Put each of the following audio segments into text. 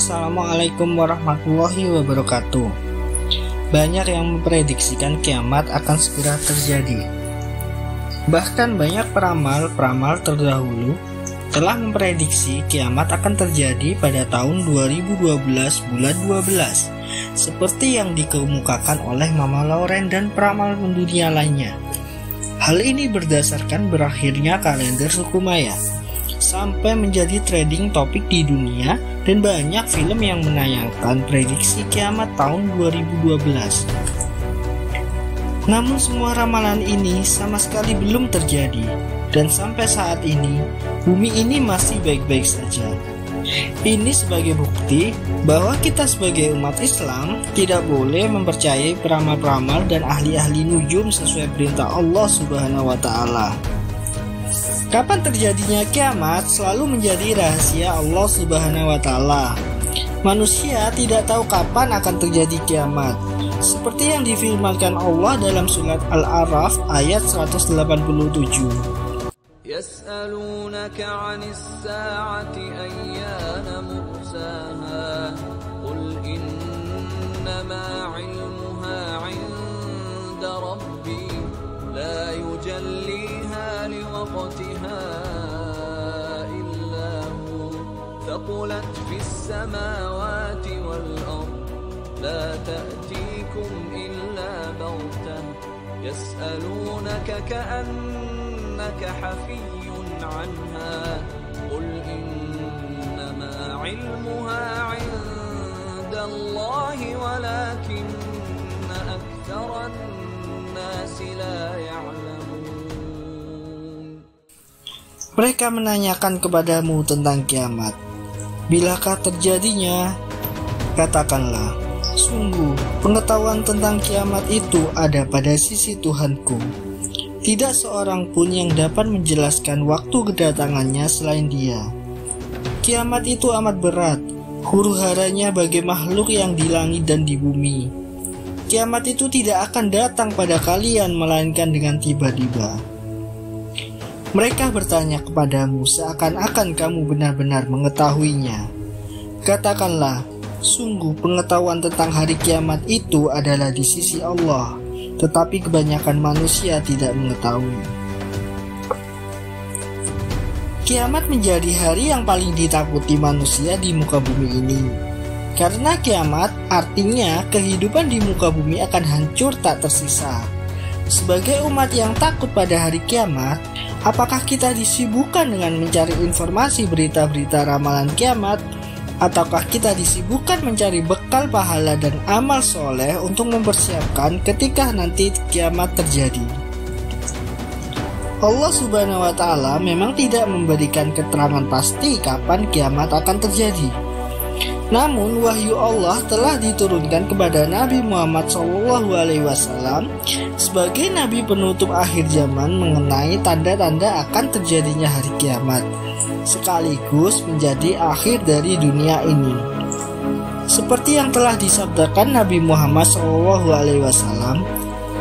Assalamualaikum warahmatullahi wabarakatuh. Banyak yang memprediksikan kiamat akan segera terjadi. Bahkan banyak peramal terdahulu telah memprediksi kiamat akan terjadi pada tahun 2012 bulan 12, seperti yang dikemukakan oleh Mama Lauren dan peramal mendunia lainnya. Hal ini berdasarkan berakhirnya kalender suku Maya, sampai menjadi trending topik di dunia dan banyak film yang menayangkan prediksi kiamat tahun 2012. Namun semua ramalan ini sama sekali belum terjadi, dan sampai saat ini bumi ini masih baik-baik saja. Ini sebagai bukti bahwa kita sebagai umat Islam tidak boleh mempercayai peramal-peramal dan ahli-ahli nujum sesuai perintah Allah Subhanahu wa Ta'ala. Kapan terjadinya kiamat selalu menjadi rahasia Allah Subhanahu wa Ta'ala. Manusia tidak tahu kapan akan terjadi kiamat, seperti yang difirmankan Allah dalam surat Al-A'raf ayat 187. Yas'alunaka 'anis sa'ati ayyana mursaha qul innama 'ilmuha 'inda rabbi la yujalliha liwaqtiha illa hu thaqulat fis samawati wal ard la ta'tikum illa baghtah yas'alunaka ka'annaka hafiyyun 'anha qul innama 'ilmuha 'inda Allahi walakinna aktharan Mereka menanyakan kepadamu tentang kiamat. Bilakah terjadinya? Katakanlah, sungguh pengetahuan tentang kiamat itu ada pada sisi Tuhanku. Tidak seorang pun yang dapat menjelaskan waktu kedatangannya selain Dia. Kiamat itu amat berat, huru-haranya bagi makhluk yang di langit dan di bumi. Kiamat itu tidak akan datang pada kalian melainkan dengan tiba-tiba. Mereka bertanya kepadamu seakan-akan kamu benar-benar mengetahuinya. Katakanlah, sungguh pengetahuan tentang hari kiamat itu adalah di sisi Allah, tetapi kebanyakan manusia tidak mengetahui. Kiamat menjadi hari yang paling ditakuti manusia di muka bumi ini. Karena kiamat artinya kehidupan di muka bumi akan hancur tak tersisa. Sebagai umat yang takut pada hari kiamat, apakah kita disibukkan dengan mencari informasi berita-berita ramalan kiamat, ataukah kita disibukkan mencari bekal pahala dan amal soleh untuk mempersiapkan ketika nanti kiamat terjadi? Allah Subhanahu wa Ta'ala memang tidak memberikan keterangan pasti kapan kiamat akan terjadi. Namun wahyu Allah telah diturunkan kepada Nabi Muhammad SAW sebagai Nabi penutup akhir zaman mengenai tanda-tanda akan terjadinya hari kiamat, sekaligus menjadi akhir dari dunia ini. Seperti yang telah disabdakan Nabi Muhammad SAW,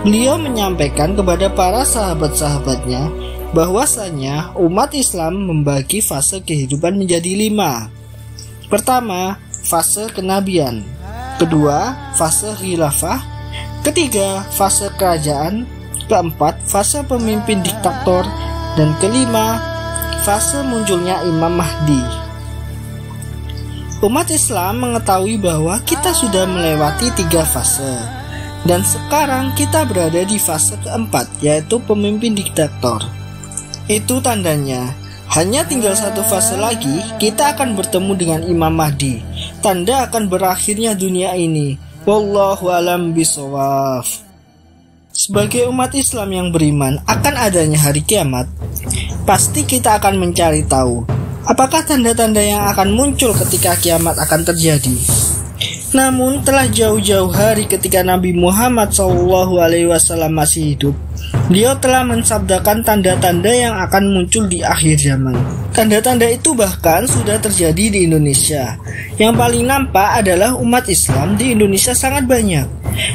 beliau menyampaikan kepada para sahabat-sahabatnya bahwasanya umat Islam membagi fase kehidupan menjadi 5. Pertama, fase kenabian. Kedua, fase khilafah. Ketiga, fase kerajaan. Keempat, fase pemimpin diktator. Dan kelima, fase munculnya Imam Mahdi. Umat Islam mengetahui bahwa kita sudah melewati 3 fase, dan sekarang kita berada di fase keempat, yaitu pemimpin diktator. Itu tandanya hanya tinggal 1 fase lagi, kita akan bertemu dengan Imam Mahdi. Tanda akan berakhirnya dunia ini. Wallahu a'lam bishawab. Sebagai umat Islam yang beriman akan adanya hari kiamat, pasti kita akan mencari tahu apakah tanda-tanda yang akan muncul ketika kiamat akan terjadi. Namun telah jauh-jauh hari ketika Nabi Muhammad SAW masih hidup, Beliau telah mensabdakan tanda-tanda yang akan muncul di akhir zaman. Tanda-tanda itu bahkan sudah terjadi di Indonesia. Yang paling nampak adalah umat Islam di Indonesia sangat banyak.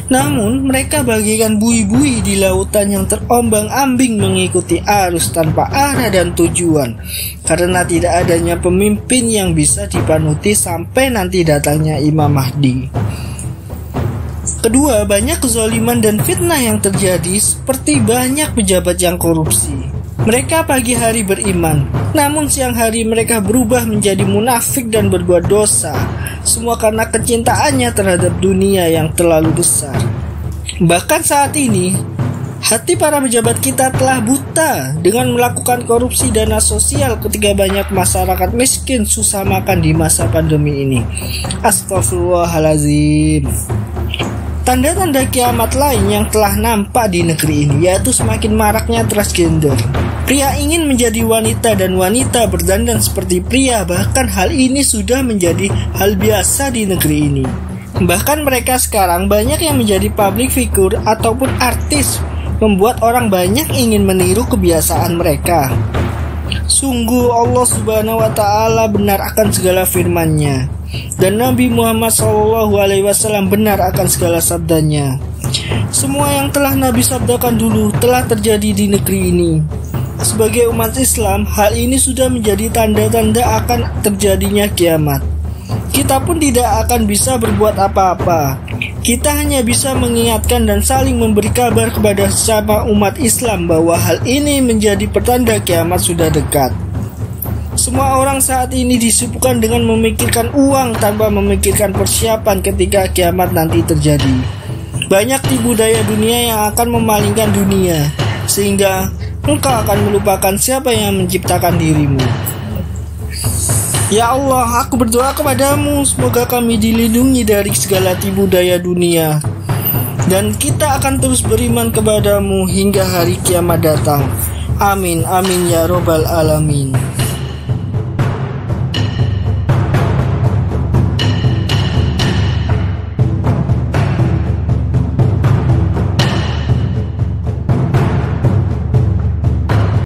Namun mereka bagaikan buih-buih di lautan yang terombang-ambing mengikuti arus tanpa arah dan tujuan, karena tidak adanya pemimpin yang bisa dipanuti sampai nanti datangnya Imam Mahdi. Kedua, banyak kezaliman dan fitnah yang terjadi, seperti banyak pejabat yang korupsi. Mereka pagi hari beriman, namun siang hari mereka berubah menjadi munafik dan berbuat dosa. Semua karena kecintaannya terhadap dunia yang terlalu besar. Bahkan saat ini, hati para pejabat kita telah buta dengan melakukan korupsi dana sosial ketika banyak masyarakat miskin susah makan di masa pandemi ini. Astagfirullahaladzim. Tanda-tanda kiamat lain yang telah nampak di negeri ini yaitu semakin maraknya transgender. Pria ingin menjadi wanita dan wanita berdandan seperti pria, bahkan hal ini sudah menjadi hal biasa di negeri ini. Bahkan mereka sekarang banyak yang menjadi public figure ataupun artis, membuat orang banyak ingin meniru kebiasaan mereka. Sungguh Allah Subhanahu wa Ta'ala benar akan segala firman-Nya, dan Nabi Muhammad SAW benar akan segala sabdanya. Semua yang telah Nabi sabdakan dulu telah terjadi di negeri ini. Sebagai umat Islam, hal ini sudah menjadi tanda-tanda akan terjadinya kiamat. Kita pun tidak akan bisa berbuat apa-apa. Kita hanya bisa mengingatkan dan saling memberi kabar kepada sesama umat Islam bahwa hal ini menjadi pertanda kiamat sudah dekat. Semua orang saat ini disibukkan dengan memikirkan uang tanpa memikirkan persiapan ketika kiamat nanti terjadi. Banyak tipu daya dunia yang akan memalingkan dunia, sehingga engkau akan melupakan siapa yang menciptakan dirimu. Ya Allah, aku berdoa kepadamu, semoga kami dilindungi dari segala tipu daya dunia, dan kita akan terus beriman kepadamu hingga hari kiamat datang. Amin, amin ya robbal alamin.